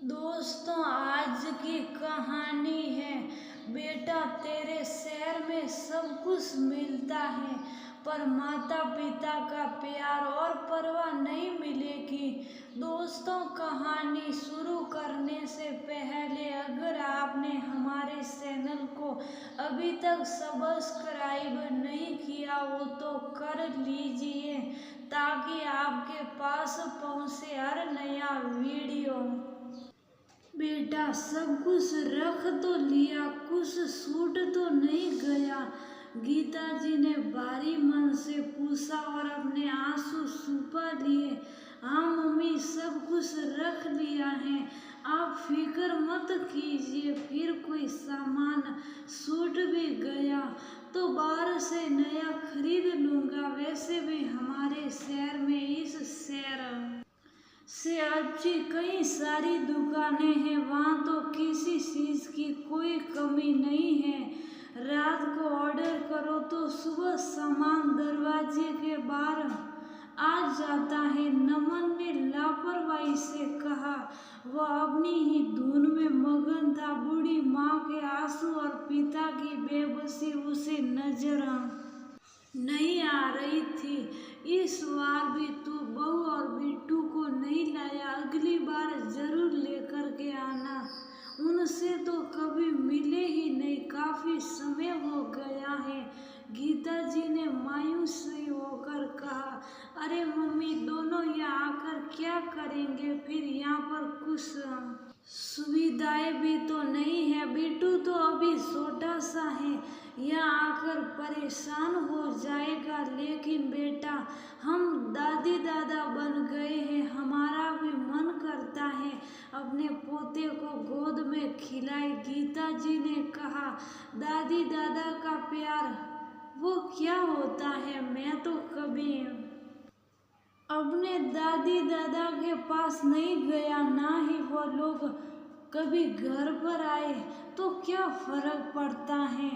दोस्तों, आज की कहानी है। बेटा, तेरे शहर में सब कुछ मिलता है, पर माता पिता का प्यार और परवाह नहीं मिलेगी। दोस्तों, कहानी शुरू करने से पहले अगर आपने हमारे चैनल को अभी तक सब्सक्राइब नहीं किया हो तो कर लीजिए, ताकि आपके पास पहुंचे हर नया वीडियो। बेटा, सब कुछ रख तो लिया, कुछ छूट तो नहीं गया? गीता जी ने भारी मन से पूछा और अपने आंसू छुपा लिए। हाँ मम्मी, सब कुछ रख लिया है, आप फिक्र मत कीजिए। फिर कोई सामान छूट भी गया तो बाहर से नया खरीद लूंगा। वैसे भी हमारे शहर में इस शहर से अच्छी कई सारी दुकानें हैं, वहाँ तो किसी चीज़ की कोई कमी नहीं है। रात को ऑर्डर करो तो सुबह सामान दरवाजे के बाहर आ जाता है। नमन ने लापरवाही से कहा। वह अपनी ही धुन में मगन था। बूढ़ी माँ के आंसू और पिता की बेबसी उसे नजर नहीं आ रही थी। इस बार भी तू बहू और बिट्टू को नहीं लाया, अगली बार जरूर लेकर के आना। उनसे तो कभी मिले ही नहीं, काफी समय हो गया है। गीता जी ने मायूस होकर कहा। अरे मम्मी, दोनों यहाँ आकर क्या करेंगे? फिर यहाँ पर कुछ सुविधाएं भी तो नहीं है। बिट्टू तो अभी छोटा सा है, यहाँ आकर परेशान हो जाएगा। लेकिन बेटा, हम दादी दादा बन गए हैं, हमारा भी मन करता है अपने पोते को गोद में खिलाए। गीता जी ने कहा। दादी दादा का प्यार वो क्या होता है? मैं तो कभी अपने दादी दादा के पास नहीं गया, ना ही वो लोग कभी घर पर आए, तो क्या फर्क पड़ता है?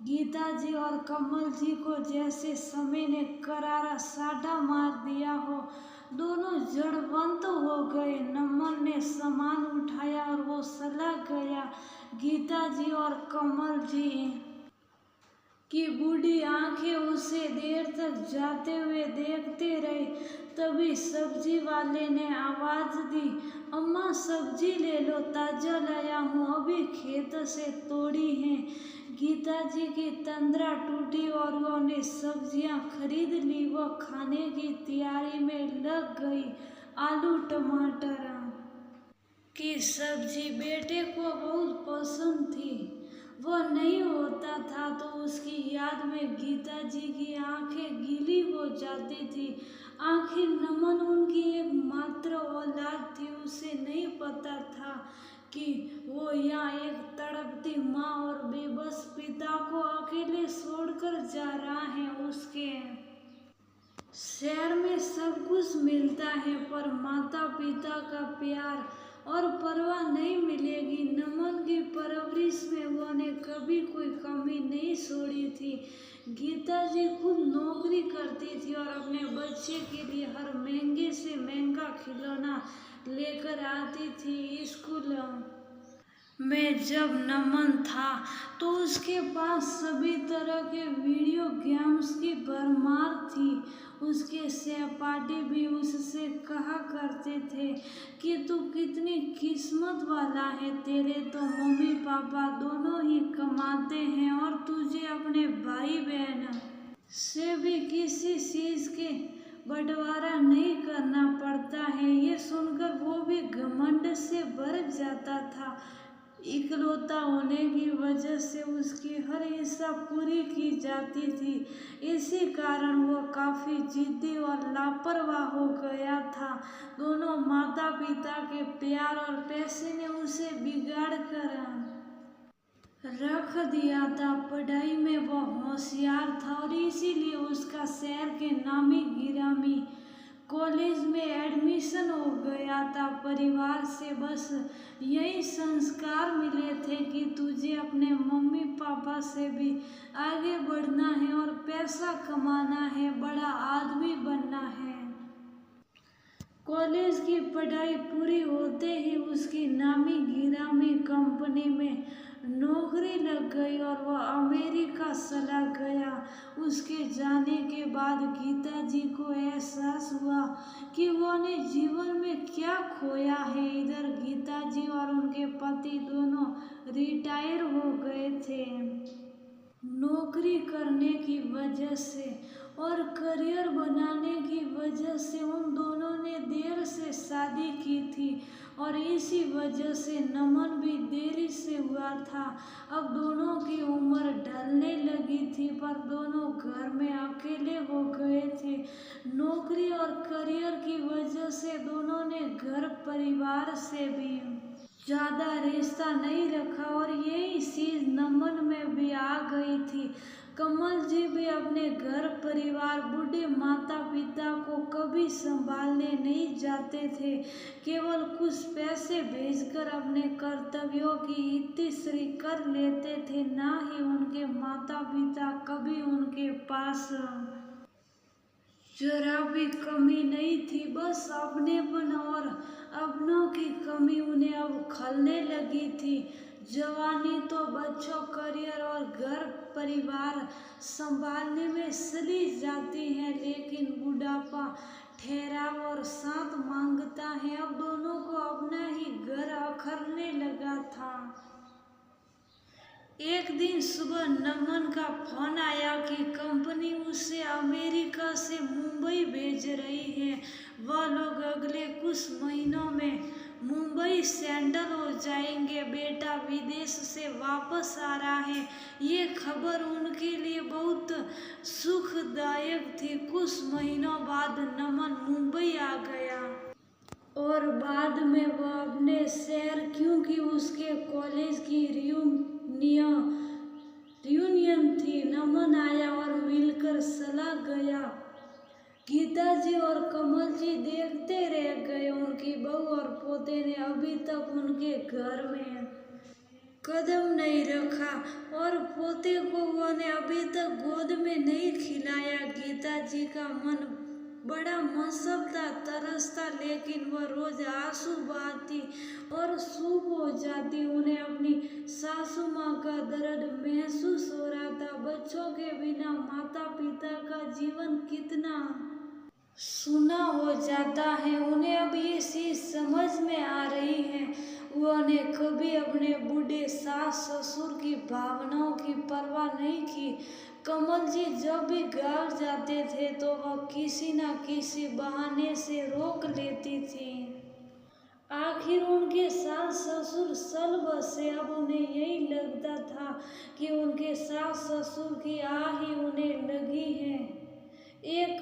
गीता जी और कमल जी को जैसे समय ने करारा साटा मार दिया हो। दोनों जड़वंत हो गए। नमन ने सामान उठाया और वो चला गया। गीता जी और कमल जी की बूढ़ी आंखें उसे देर तक जाते हुए देखते रहे। तभी सब्जी वाले ने आवाज दी। अम्मा, सब्जी ले लो, ताजा लाया हूँ, अभी खेत से तोड़ी है। गीता जी की तंद्रा टूटी और उन्होंने सब्जियां खरीद ली। वह खाने की तैयारी में लग गई। आलू टमाटर की सब्जी बेटे को बहुत पसंद थी। वह नहीं होता था तो उसकी याद में गीता जी की आंखें गीली हो जाती थी। आखिर नमन उनकी एकमात्र औलाद थी। उसे नहीं पता था कि वो यहाँ एक तड़पती माँ और बेबस पिता को अकेले छोड़कर जा रहा है। उसके शहर में सब कुछ मिलता है, पर माता पिता का प्यार और परवाह नहीं मिलेगी। नमन की परवरिश में उन्होंने कभी कोई कमी नहीं छोड़ी थी। गीता जी खुद नौकरी करती थी और अपने बच्चे के लिए हर महंगे से महंगा खिलौना लेकर आती थी। स्कूल में जब नमन था तो उसके पास सभी तरह के वीडियो गेम्स की भरमार थी। उसके सहपाठी भी उससे कहा करते थे कि तू कितनी किस्मत वाला है, तेरे तो मम्मी पापा दोनों ही कमाते हैं और तुझे अपने भाई बहन से भी किसी चीज के बंटवारा नहीं करना पड़ता है। ये सुनकर वो भी घमंड से भर जाता था। इकलौता होने की वजह से उसकी हर इच्छा पूरी की जाती थी। इसी कारण वो काफी जिद्दी और लापरवाह हो गया था। दोनों माता पिता के प्यार और पैसे ने उसे बिगाड़ कर रख दिया था। पढ़ाई में वो होशियार था और इसीलिए उसका शहर के नामी गिरामी कॉलेज में एडमिशन हो गया था। परिवार से बस यही संस्कार मिले थे कि तुझे अपने मम्मी पापा से भी आगे बढ़ना है और पैसा कमाना है, बड़ा आदमी बनना है। कॉलेज की पढ़ाई पूरी होते ही उसकी कंपनी में नौकरी लग गई और वह अमेरिका चला गया। उसके जाने के बाद गीता जी को एहसास हुआ कि वो ने जीवन में क्या खोया है। इधर गीता जी और उनके पति दोनों रिटायर हो गए थे नौकरी करने की वजह से, और करियर बनाने की वजह से उन दोनों ने देर से शादी की थी और इसी वजह से नमन भी देरी से हुआ था। अब दोनों की उम्र ढलने लगी थी पर दोनों घर में अकेले हो गए थे। नौकरी और करियर की वजह से दोनों ने घर परिवार से भी ज्यादा रिश्ता नहीं रखा और यही चीज नमन में भी आ गई थी। कमल जी भी अपने घर परिवार बूढ़े माता पिता को कभी संभालने नहीं जाते थे, केवल कुछ पैसे भेजकर अपने कर्तव्यों की इतिश्री कर लेते थे। ना ही उनके माता पिता कभी उनके पास जरा भी कमी नहीं थी, बस अपनेपन और अपनों की कमी उन्हें अब खलने लगी थी। जवानी तो बच्चों, करियर और घर परिवार संभालने में चली जाती है, लेकिन बुढ़ापा ठहराव और साथ मांगता है। अब दोनों को अपना ही घर अखरने लगा था। एक दिन सुबह नमन का फोन आया कि कंपनी उसे अमेरिका से मुंबई भेज रही है। वह लोग अगले कुछ महीनों में मुंबई सेटल हो जाएंगे। बेटा विदेश से वापस आ रहा है। ये खबर उनके लिए बहुत सुखदायक थी। कुछ महीनों बाद नमन मुंबई आ गया और बाद में वह अपने शहर, क्योंकि उसके कॉलेज की रियूनियन थी। नमन आया और मिलकर चला गया। गीता जी और कमल जी देखते रह गए। उनकी बहू और पोते ने अभी तक उनके घर में कदम नहीं रखा और पोते को उन्होंने अभी तक गोद में नहीं खिलाया। गीता जी का मन बड़ा मसलता तरसता, लेकिन वह रोज आंसू बहाती और चुप हो जाती। उन्हें अपनी सासू माँ का दर्द महसूस हो रहा था। बच्चों के बिना माता पिता का जीवन कितना सुना हो जाता है, उन्हें अब ये चीज समझ में आ रही है। उन्होंने कभी अपने बूढ़े सास ससुर की भावनाओं की परवाह नहीं की। कमल जी जब भी गाँव जाते थे तो वह किसी न किसी बहाने से रोक लेती थी। आखिर उनके सास ससुर चल बसे। अब उन्हें यही लगता था कि उनके सास ससुर की आह ही उन्हें लगी है। एक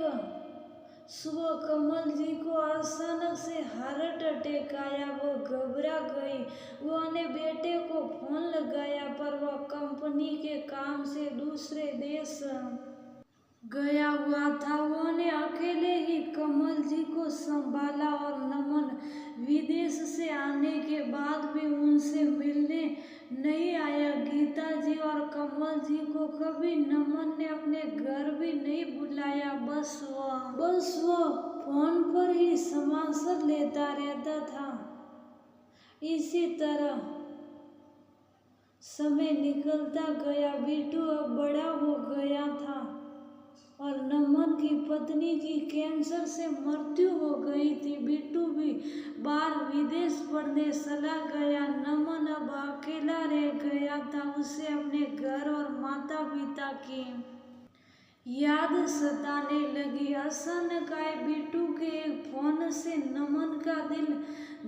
सुबह कमल जी को अचानक से हार्ट अटैक आया। वो घबरा गई। उन्होंने बेटे को फोन लगाया पर वह कंपनी के काम से दूसरे देश गया हुआ था। उन्होंने अकेले ही कमल जी को संभाला और नमन विदेश से आने के बाद भी उनसे मिलने नहीं आया। गीता जी और कमल जी को कभी नमन ने अपने घर भी नहीं बुलाया। बस वो फोन पर ही समाचार लेता रहता था। इसी तरह समय निकलता गया। बिट्टू अब बड़ा हो गया था और नमन की पत्नी की कैंसर से मृत्यु हो गई थी। बिट्टू भी बाहर विदेश पढ़ने चला गया। नमन अब अकेला रह गया था। उसे अपने घर और माता पिता की याद सताने लगी। अचानक आए बिट्टू के एक फोन से नमन का दिल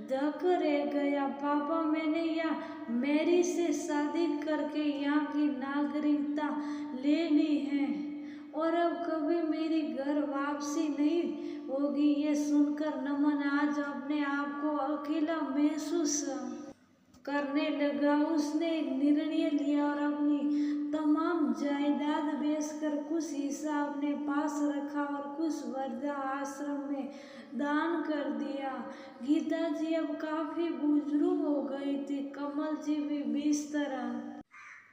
धक रह गया। पापा, मैंने यहाँ मैरी से शादी करके यहाँ की नागरिकता ले ली है और अब कभी मेरी घर वापसी नहीं होगी। ये सुनकर नमन आज अपने आप को अकेला महसूस करने लगा। उसने एक निर्णय लिया और अपनी तमाम जायदाद बेचकर कुछ हिस्सा अपने पास रखा और कुछ वृद्धा आश्रम में दान कर दिया। गीता जी अब काफी बुजुर्ग हो गई थी। कमल जी भी बिस्तर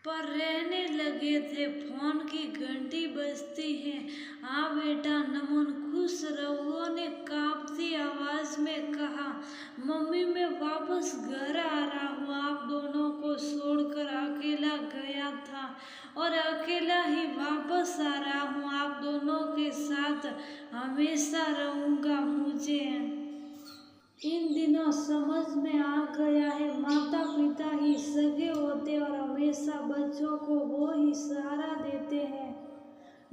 पर रहने लगे थे। फोन की घंटी बजती है। हाँ बेटा, नमन खुश रहो ने कांपती आवाज में कहा। मम्मी, मैं वापस घर आ रहा हूँ। आप दोनों को और अकेला ही वापस आ रहा हूँ। आप दोनों के साथ हमेशा रहूँगा। मुझे इन दिनों समझ में आ गया है, माता पिता ही सगे होते और हमेशा बच्चों को वो ही सहारा देते हैं।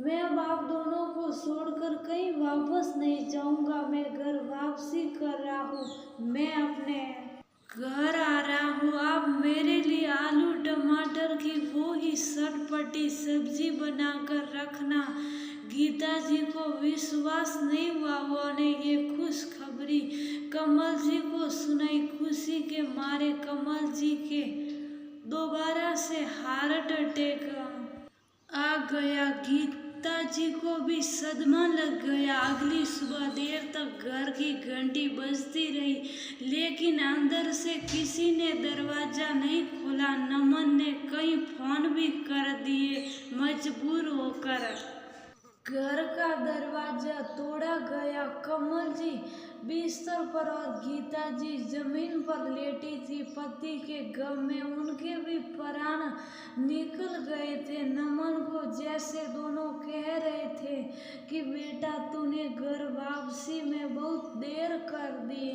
मैं अब आप दोनों को छोड़कर कहीं वापस नहीं जाऊंगा। मैं घर वापसी कर रहा हूँ। मैं अपने घर आ रहा हूँ। आप मेरे लिए आलू टमाटर की वो ही चटपटी सब्जी बनाकर रखना। गीता जी को विश्वास नहीं हुआ। उन्होंने ये खुशखबरी कमल जी को सुनाई। खुशी के मारे कमल जी के दोबारा से हार्ट अटैक आ गया। गीता जी को भी सदमा लग गया। अगली सुबह देर तक घर की घंटी बजती रही, लेकिन अंदर से किसी ने दरवाजा नहीं खोला। नमन ने कई फोन भी कर दिए। मजबूर होकर घर का दरवाजा तोड़ा गया। कमल जी बिस्तर पर और गीता जी जमीन पर लेटी थी। पति के गम में उनके भी प्राण निकल गए थे। नमन को जैसे दोनों कह रहे थे कि बेटा तूने घर वापसी में बहुत देर कर दी।